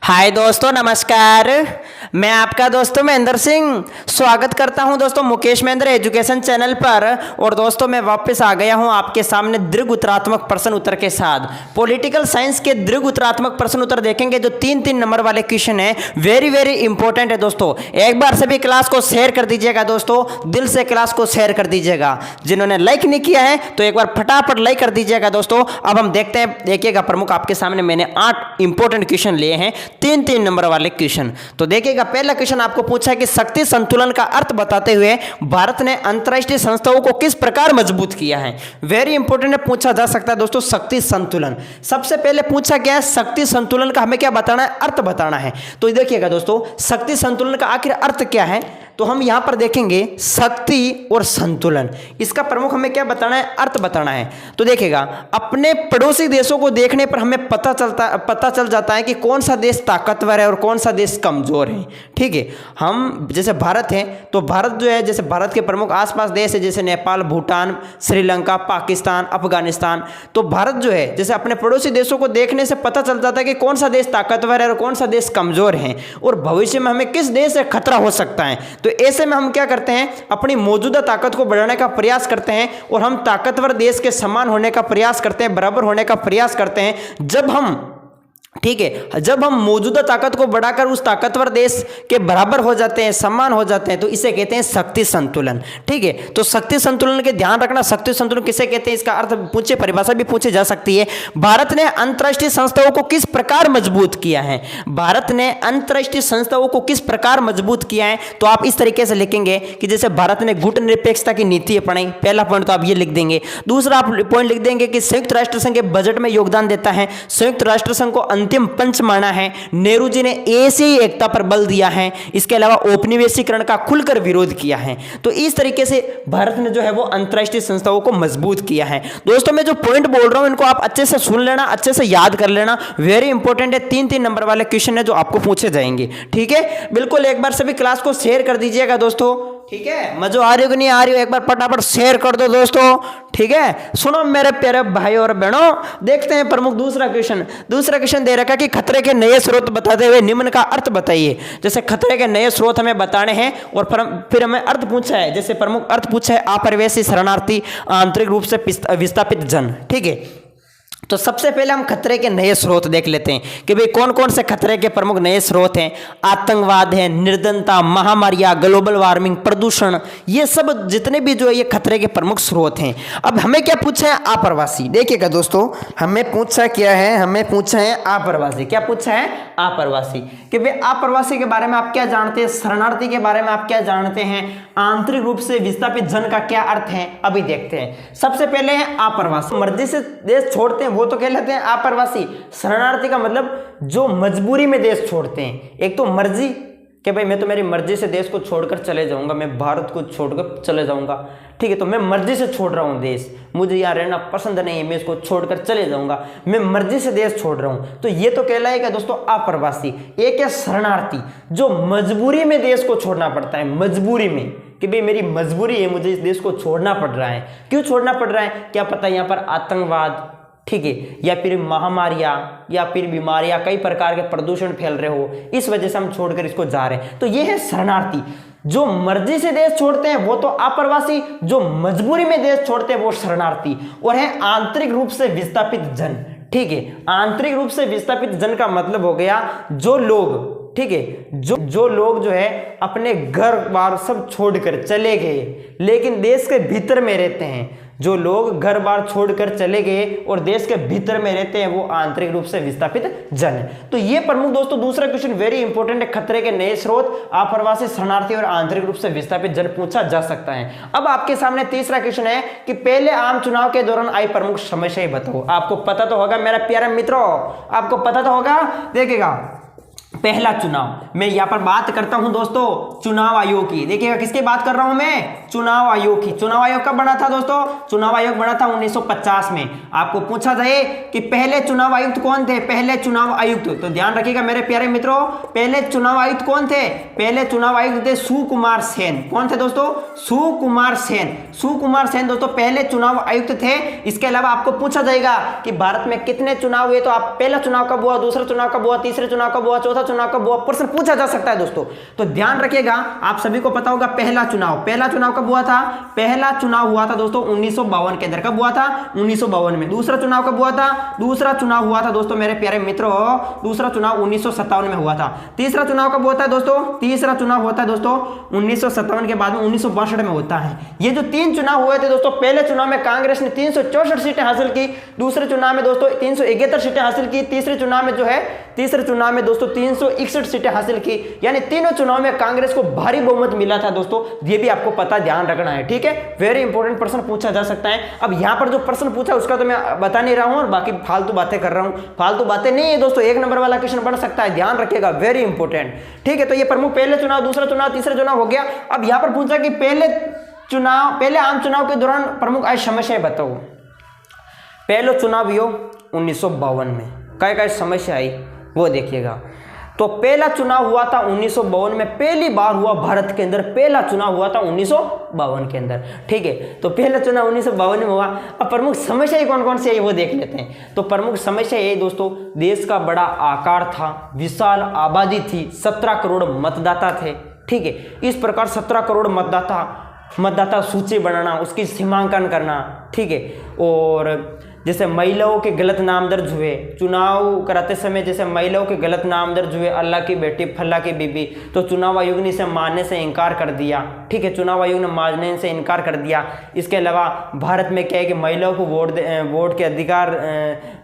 हाय दोस्तों, नमस्कार। मैं आपका दोस्तों महेंद्र सिंह स्वागत करता हूं दोस्तों मुकेश महेंद्र एजुकेशन चैनल पर। और दोस्तों मैं वापस आ गया हूं आपके सामने दीर्घ उत्तरात्मक प्रश्न उत्तर के साथ। पॉलिटिकल साइंस के दीर्घ उत्तरात्मक प्रश्न उत्तर देखेंगे जो 3-3 नंबर वाले क्वेश्चन है। वेरी वेरी इंपॉर्टेंट है दोस्तों। एक बार सभी क्लास को शेयर कर दीजिएगा दोस्तों, दिल से क्लास को शेयर कर दीजिएगा। जिन्होंने लाइक नहीं किया है तो एक बार फटाफट लाइक कर दीजिएगा दोस्तों। अब हम देखते हैं, देखिएगा प्रमुख आपके सामने मैंने 8 इंपॉर्टेंट क्वेश्चन लिए हैं, 3-3 नंबर वाले क्वेश्चन। तो देखिएगा, पहला क्वेश्चन आपको पूछा है कि शक्ति संतुलन का अर्थ बताते हुए भारत ने अंतरराष्ट्रीय संस्थाओं को किस प्रकार मजबूत किया है। वेरी इंपॉर्टेंट है, पूछा जा सकता है दोस्तों शक्ति संतुलन। सबसे पहले पूछा गया है शक्ति संतुलन का हमें क्या बताना है, अर्थ बताना है। तो देखिएगा दोस्तों, शक्ति संतुलन का आखिर अर्थ क्या है, तो हम यहां पर देखेंगे शक्ति और संतुलन, इसका प्रमुख हमें क्या बताना है, अर्थ बताना है। तो देखिएगा, अपने पड़ोसी देशों को देखने पर हमें पता चल जाता है कि कौन सा देश ताकतवर है और कौन सा देश कमजोर है। ठीक है, हम जैसे भारत है तो भारत जो है, जैसे भारत के प्रमुख आसपास देश है जैसे नेपाल, भूटान, श्रीलंका, पाकिस्तान, अफगानिस्तान। तो भारत जो है जैसे अपने पड़ोसी देशों को देखने से पता चल जाता है कि कौन सा देश ताकतवर है और कौन सा देश कमजोर है, और भविष्य में हमें किस देश से खतरा हो सकता है। तो ऐसे में हम क्या करते हैं, अपनी मौजूदा ताकत को बढ़ाने का प्रयास करते हैं और हम ताकतवर देश के समान होने का प्रयास करते हैं, बराबर होने का प्रयास करते हैं। जब हम जब हम मौजूदा ताकत को बढ़ाकर उस ताकतवर देश के बराबर हो जाते हैं, समान हो जाते हैं, तो इसे कहते हैं शक्ति संतुलन। ठीक है, तो शक्ति संतुलन के ध्यान रखना, शक्ति संतुलन किसे कहते हैं इसका अर्थ पूछे, परिभाषा भी पूछी जा सकती है। भारत ने अंतरराष्ट्रीय संस्थाओं को किस प्रकार मजबूत किया है, भारत ने अंतरराष्ट्रीय संस्थाओं को किस प्रकार मजबूत किया है, तो आप इस तरीके से लिखेंगे कि जैसे भारत ने गुटनिरपेक्षता की नीति अपनाई, पहला पॉइंट तो आप ये लिख देंगे। दूसरा आप पॉइंट लिख देंगे कि संयुक्त राष्ट्र संघ के बजट में योगदान देता है, संयुक्त राष्ट्र संघ को अंतिम पंच माना है, नेहरू जी ने एशियाई एकता पर बल दिया है, इसके अलावा औपनिवेशीकरण का खुलकर विरोध किया है। तो इस तरीके से भारत ने जो है वो अंतरराष्ट्रीय संस्थाओं को मजबूत किया है। दोस्तों मैं जो पॉइंट बोल रहा हूं इनको आप अच्छे से सुन लेना, अच्छे से याद कर लेना, वेरी इंपॉर्टेंट है। 3-3 नंबर वाले क्वेश्चन है जो आपको पूछे जाएंगे। ठीक है, बिल्कुल एक बार सभी क्लास को शेयर कर दीजिएगा दोस्तों। ठीक है, मजा आ रही हो कि नहीं आ रही हो, एक बार फटाफट शेयर कर दो दोस्तों। ठीक है, सुनो मेरे प्यारे भाई और बहनों, देखते हैं प्रमुख दूसरा क्वेश्चन दे रखा कि खतरे के नए स्रोत बताते हुए निम्न का अर्थ बताइए। जैसे खतरे के नए स्रोत हमें बताने हैं और फिर हमें अर्थ पूछा है, जैसे प्रमुख अर्थ पूछा है आप्रवासी, शरणार्थी, आंतरिक रूप से विस्थापित जन। ठीक है, तो सबसे पहले हम खतरे के नए स्रोत देख लेते हैं कि भाई कौन कौन से खतरे के प्रमुख नए स्रोत हैं। आतंकवाद है, निर्धनता, महामारियां, ग्लोबल वार्मिंग, प्रदूषण, ये सब जितने भी जो है ये खतरे के प्रमुख स्रोत हैं। अब हमें क्या पूछा है, आप्रवासी। देखिएगा दोस्तों, हमें पूछा क्या है, हमें पूछा है आप्रवासी। क्या पूछा है, आप्रवासी, कि भाई आप्रवासी के बारे में आप क्या जानते हैं, शरणार्थी के बारे में आप क्या जानते हैं, आंतरिक रूप से विस्थापित जन का क्या अर्थ है, अभी देखते हैं। सबसे पहले है आप्रवासी, मर्जी से देश छोड़ते हैं वो तो कहलाते हैं आप्रवासी। शरणार्थी का मतलब जो मजबूरी में देश छोड़ते हैं। एक तो मर्जी कि भाई मैं तो मेरी मर्जी से देश को छोड़कर चले जाऊंगा, मैं भारत को छोड़कर चले जाऊंगा। ठीक है, तो मैं मर्जी से छोड़ रहा हूं देश, मुझे यहाँ रहना पसंद नहीं है, मैं इसको छोड़कर चले जाऊंगा, मैं मर्जी से देश छोड़ रहा हूं, तो ये तो कहलाएगा दोस्तों आप्रवासी। एक है शरणार्थी, जो मजबूरी में देश को छोड़ना पड़ता है, मजबूरी में कि भाई मेरी मजबूरी है, मुझे इस देश को छोड़ना पड़ रहा है। क्यों छोड़ना पड़ रहा है, क्या पता यहाँ पर आतंकवाद, ठीक है, या फिर महामारियां या फिर बीमारियां, कई प्रकार के प्रदूषण फैल रहे हो, इस वजह से हम छोड़कर इसको जा रहे हैं। तो ये है शरणार्थी। जो मर्जी से देश छोड़ते हैं वो तो आप्रवासी, जो मजबूरी में देश छोड़ते हैं वो शरणार्थी। और है आंतरिक रूप से विस्थापित जन। ठीक है, आंतरिक रूप से विस्थापित जन का मतलब हो गया जो लोग, ठीक है, जो लोग जो है अपने घर बार सब छोड़कर चले गए लेकिन देश के भीतर में रहते हैं, जो लोग घर बार छोड़कर चले गए और देश के भीतर में रहते हैं वो आंतरिक रूप से विस्थापित जन। तो ये प्रमुख दोस्तों दूसरा क्वेश्चन वेरी इंपॉर्टेंट है, खतरे के नए स्रोत, आप्रवासी, शरणार्थी और आंतरिक रूप से विस्थापित जन पूछा जा सकता है। अब आपके सामने तीसरा क्वेश्चन है कि पहले आम चुनाव के दौरान आई प्रमुख समस्या बताओ। आपको पता तो होगा मेरा प्यारा मित्रों, आपको पता तो होगा। देखिएगा, पहला चुनाव। मैं यहाँ पर बात करता हूं दोस्तों चुनाव आयोग की। देखिएगा किसकी बात कर रहा हूं मैं, चुनाव आयोग की। चुनाव आयोग कब बना था दोस्तों, चुनाव आयोग बना था 1950 में। आपको पूछा जाए कि पहले चुनाव आयुक्त कौन थे, पहले चुनाव आयुक्त, तो ध्यान रखिएगा मेरे प्यारे मित्रों, पहले चुनाव आयुक्त कौन थे, पहले चुनाव आयुक्त थे सुकुमार सेन। कौन थे दोस्तों, सुकुमार सेन। सुकुमार सेन दोस्तों पहले चुनाव आयुक्त थे। इसके अलावा आपको पूछा जाएगा कि भारत में कितने चुनाव हुए, तो आप पहला चुनाव कब हुआ, दूसरा चुनाव कब हुआ, तीसरा चुनाव कब हुआ, चौथा चुनाव कब हुआ, प्रश्न पूछा जा सकता है दोस्तों। तो ध्यान रखिएगा, आप सभी को पता होगा पहला चुनाव कब हुआ था, पहला चुनाव हुआ था दोस्तों 1952 के अंदर। कब हुआ था, 1952 में। दूसरा चुनाव कब हुआ था, दूसरा चुनाव हुआ था दोस्तों मेरे प्यारे मित्रों, दूसरा चुनाव 1957 में हुआ था। तीसरा चुनाव कब होता है दोस्तों, तीसरा चुनाव होता है दोस्तों 1957 के बाद में 1962 में होता है। ये जो 3 चुनाव हुए थे दोस्तों, पहले चुनाव में कांग्रेस ने 364 सीटें हासिल की, दूसरे चुनाव में दोस्तों 371 सीटें हासिल की, तीसरे चुनाव में जो है दोस्तों 361 सीटें हासिल की। यानी तीनों चुनाव में कांग्रेस को भारी बहुमत मिला था दोस्तों। ये भी आपको पता ध्यान रखना है, ठीक है। वेरी इंपॉर्टेंट प्रश्न पूछा जा सकता है। अब यहां पर जो प्रश्न पूछा उसका तो मैं बता नहीं रहा हूं और बाकी फालतू बातें कर रहा हूं। फालतू बातें नहीं है दोस्तों, 1 नंबर वाला क्वेश्चन बन सकता है, ध्यान रखिएगा, वेरी इंपॉर्टेंट, ठीक है। तो ये प्रमुख पहले चुनाव, दूसरा चुनाव, तीसरा चुनाव हो गया। अब यहां पर पूछा कि पहले आम चुनाव के दौरान प्रमुख आई समस्याएं बताओ। पहला चुनाव हुआ 1952 में, क्या समस्या आई वो देखिएगा। तो पहला चुनाव हुआ था 1952 में, पहली बार हुआ भारत के अंदर, पहला चुनाव हुआ था 1952 के अंदर, ठीक है। तो पहला चुनाव 1952 में हुआ। अब प्रमुख समस्या कौन कौन सी है वो देख लेते हैं। तो प्रमुख समस्या ये दोस्तों, देश का बड़ा आकार था, विशाल आबादी थी, 17 करोड़ मतदाता थे, ठीक है। इस प्रकार 17 करोड़ मतदाता सूची बनाना, उसकी सीमांकन करना, ठीक है। और जैसे महिलाओं के गलत नाम दर्ज हुए चुनाव कराते समय, जैसे महिलाओं के गलत नाम दर्ज हुए, अल्लाह की बेटी फल्ला की बीबी, तो चुनाव आयोग ने इसे मानने से इनकार कर दिया, ठीक है। चुनाव आयोग ने मानने से इनकार कर दिया। इसके अलावा भारत में क्या है कि महिलाओं को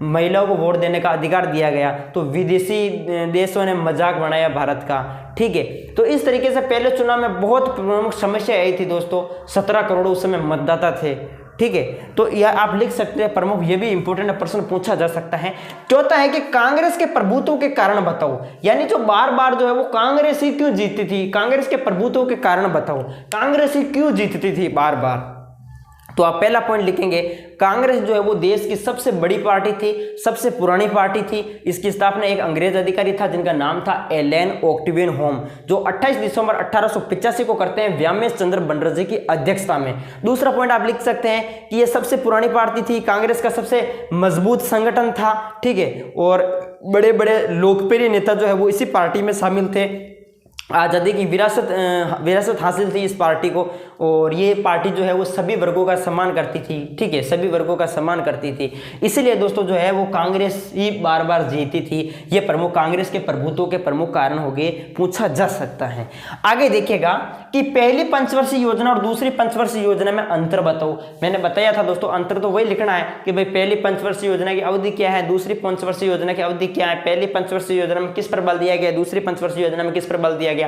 महिलाओं को वोट देने का अधिकार दिया गया, तो विदेशी देशों ने मजाक बनाया भारत का, ठीक है। तो इस तरीके से पहले चुनाव में बहुत प्रमुख समस्या आई थी दोस्तों। 17 करोड़ उस समय मतदाता थे, ठीक है। तो यह आप लिख सकते हैं प्रमुख, ये भी इंपॉर्टेंट प्रश्न पूछा जा सकता है। चौथा है कि कांग्रेस के प्रभुत्व के कारण बताओ, यानी जो बार बार जो है वो कांग्रेस ही क्यों जीतती थी, कांग्रेस के प्रभुत्व के कारण बताओ, कांग्रेस ही क्यों जीतती थी बार बार। तो आप पहला पॉइंट लिखेंगे, कांग्रेस जो है वो देश की सबसे बड़ी पार्टी थी, सबसे पुरानी पार्टी थी। इसकी स्थापना एक अंग्रेज अधिकारी था जिनका नाम था एलन ऑक्टेवियन होम, जो 28 दिसंबर 1885 को करते हैं व्यामेश चंद्र बनर्जी की अध्यक्षता में। दूसरा पॉइंट आप लिख सकते हैं कि ये सबसे पुरानी पार्टी थी, कांग्रेस का सबसे मजबूत संगठन था, ठीक है। और बड़े बड़े लोकप्रिय नेता जो है वो इसी पार्टी में शामिल थे। आज़ादी की विरासत हासिल थी इस पार्टी को, और ये पार्टी जो है वो सभी वर्गों का सम्मान करती थी, ठीक है, सभी वर्गों का सम्मान करती थी। इसीलिए दोस्तों जो है वो कांग्रेस ही बार बार जीती थी। ये प्रमुख कांग्रेस के प्रभुत्व के प्रमुख कारण हो गए, पूछा जा सकता है। आगे देखिएगा कि पहली पंचवर्षीय योजना और दूसरी पंचवर्षीय योजना में अंतर बताओ। मैंने बताया था दोस्तों, अंतर तो वही लिखना है कि भाई पहली पंचवर्षीय योजना की अवधि क्या है, दूसरी पंचवर्षीय योजना की अवधि क्या है, पहली पंचवर्षीय योजना में किस पर बल दिया गया, दूसरी पंचवर्षीय योजना में किस पर बल दिया गया।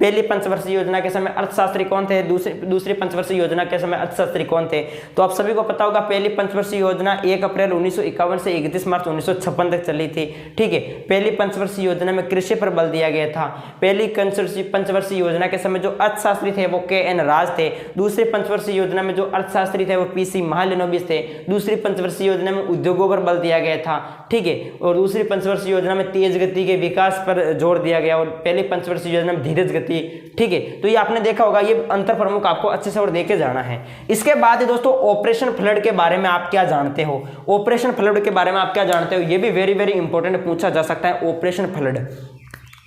पहली पंचवर्षीय योजना के समय अर्थशास्त्री कौन थे, दूसरी पंचवर्षीय योजना के समय अर्थशास्त्री कौन थे। तो आप सभी को पता होगा पहली पंचवर्षीय योजना 1 अप्रैल 1951 से 31 मार्च 1956 तक चली थी, ठीक है। पहली पंचवर्षीय योजना में कृषि पर बल दिया गया था। पहली पंचवर्षीय योजना के समय जो अर्थशास्त्री थे वो KN राज थे। दूसरी पंचवर्षीय योजना में जो अर्थशास्त्री थे वो PC महालनोबिस थे। दूसरी पंचवर्षीय योजना में उद्योगों पर बल दिया गया था, ठीक है। और दूसरी पंचवर्षीय योजना में तेज गति के विकास पर जोर दिया गया, और पहली पंचवर्षीय योजना में धीरज गति, ठीक है। तो ये आपने देखा होगा, ये अंतर प्रमुख आपको अच्छे से और देके जाना है। इसके बाद दोस्तों ऑपरेशन फ्लड के बारे में आप क्या जानते हो, ऑपरेशन फ्लड के बारे में आप क्या जानते हो, ये भी वेरी वेरी इंपॉर्टेंट पूछा जा सकता है, ऑपरेशन फ्लड।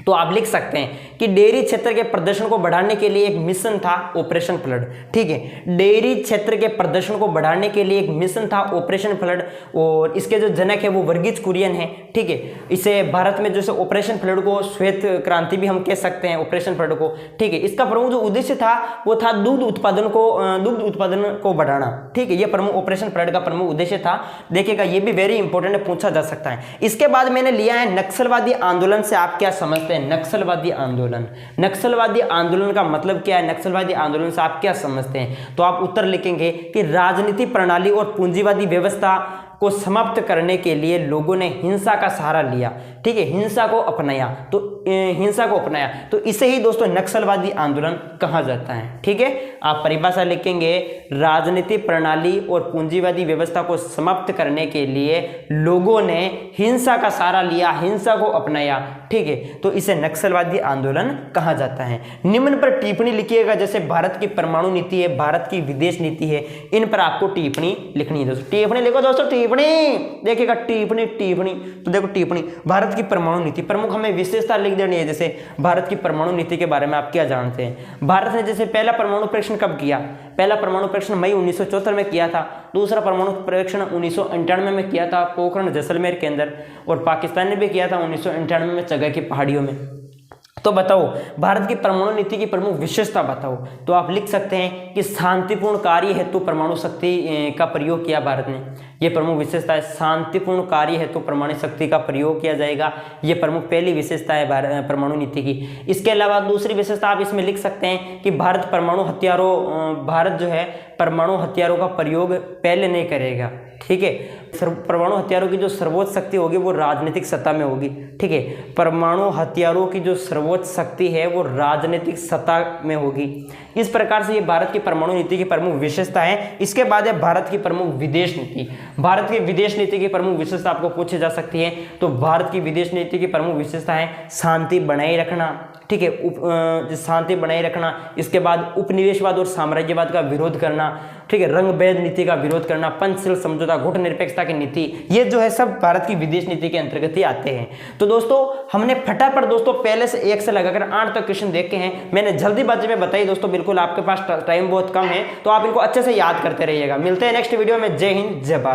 तो आप लिख सकते हैं कि डेयरी क्षेत्र के प्रदर्शन को बढ़ाने के लिए एक मिशन था ऑपरेशन फ्लड, ठीक है। डेयरी क्षेत्र के प्रदर्शन को बढ़ाने के लिए एक मिशन था ऑपरेशन फ्लड, और इसके जो जनक है वो वर्गीज कुरियन है, ठीक है। इसे भारत में जैसे ऑपरेशन फ्लड को श्वेत क्रांति भी हम कह सकते हैं ऑपरेशन फ्लड को, ठीक है। इसका प्रमुख जो उद्देश्य था वो था दुग्ध उत्पादन को बढ़ाना, ठीक है। ये प्रमुख ऑपरेशन फ्लड का प्रमुख उद्देश्य था। देखिएगा ये भी वेरी इंपॉर्टेंट पूछा जा सकता है। इसके बाद मैंने लिया है नक्सलवादी आंदोलन से आप क्या समझते हैं। नक्सलवादी आंदोलन, नक्सलवादी आंदोलन का मतलब क्या है, नक्सलवादी आंदोलन से आप क्या समझते हैं। तो आप उत्तर लिखेंगे कि राजनीति प्रणाली और पूंजीवादी व्यवस्था को समाप्त करने के लिए लोगों ने हिंसा का सहारा लिया, ठीक है, हिंसा को अपनाया, तो इसे ही दोस्तों नक्सलवादी आंदोलन कहा जाता है। ठीक है, आप परिभाषा लिखेंगे, राजनीतिक प्रणाली और पूंजीवादी व्यवस्था को समाप्त करने के लिए लोगों ने हिंसा का सहारा लिया, हिंसा को अपनाया, ठीक है, तो इसे नक्सलवादी आंदोलन कहा जाता है। निम्न पर टिप्पणी लिखिएगा, जैसे भारत की परमाणु नीति है, भारत की विदेश नीति है, इन पर आपको टिप्पणी लिखनी है दोस्तों। टिप्पणी लिखो दोस्तों, टिप्पणी देखिएगा, टिप्पणी तो देखो टिप्पणी, भारत की परमाणु नीति, प्रमुख हमें विशेषता लिख देनी है। जैसे भारत की परमाणु नीति के बारे में आप क्या जानते हैं? भारत ने जैसे पहला परमाणु परीक्षण कब किया? पहला परमाणु परीक्षण मई 1974 में किया था। दूसरा परमाणु परीक्षण 1998 में किया था पोखरण जैसलमेर के अंदर, और पाकिस्तान ने भी किया था 1998 में चगा की पहाड़ियों में। तो बताओ भारत की परमाणु नीति की प्रमुख विशेषता बताओ। तो आप लिख सकते हैं कि शांतिपूर्ण कार्य हेतु परमाणु शक्ति का प्रयोग किया भारत ने, ये प्रमुख विशेषता है। शांतिपूर्ण कार्य हेतु परमाणु शक्ति का प्रयोग किया जाएगा, ये प्रमुख पहली विशेषता है परमाणु नीति की। इसके अलावा दूसरी विशेषता आप इसमें लिख सकते हैं कि भारत जो है परमाणु हथियारों का प्रयोग पहले नहीं करेगा, ठीक है। परमाणु हथियारों की जो सर्वोच्च शक्ति होगी वो राजनीतिक सत्ता में होगी, ठीक है। परमाणु हथियारों की जो सर्वोच्च शक्ति है वो राजनीतिक सत्ता में होगी। इस प्रकार से ये भारत की परमाणु नीति की प्रमुख विशेषता है। इसके बाद है भारत की प्रमुख विदेश नीति। भारत की विदेश नीति की प्रमुख विशेषता आपको पूछी जा सकती है। तो भारत की विदेश नीति की प्रमुख विशेषता है शांति बनाए रखना, ठीक है, शांति बनाए रखना। इसके बाद उपनिवेशवाद और साम्राज्यवाद का विरोध करना, ठीक है, रंग-भेद नीति का विरोध करना, पंचशील समझौता, गुटनिरपेक्षता की नीति, ये जो है सब भारत की विदेश नीति के अंतर्गत ही आते हैं। तो दोस्तों हमने फटाफट दोस्तों पहले से 1 से लगाकर 8 तक क्वेश्चन देखे हैं। मैंने जल्दीबाजी में बताई दोस्तों, बिल्कुल आपके पास टाइम बहुत कम है, तो आप इनको अच्छे से याद करते रहिएगा। मिलते हैं नेक्स्ट वीडियो में। जय हिंद, जय भारत।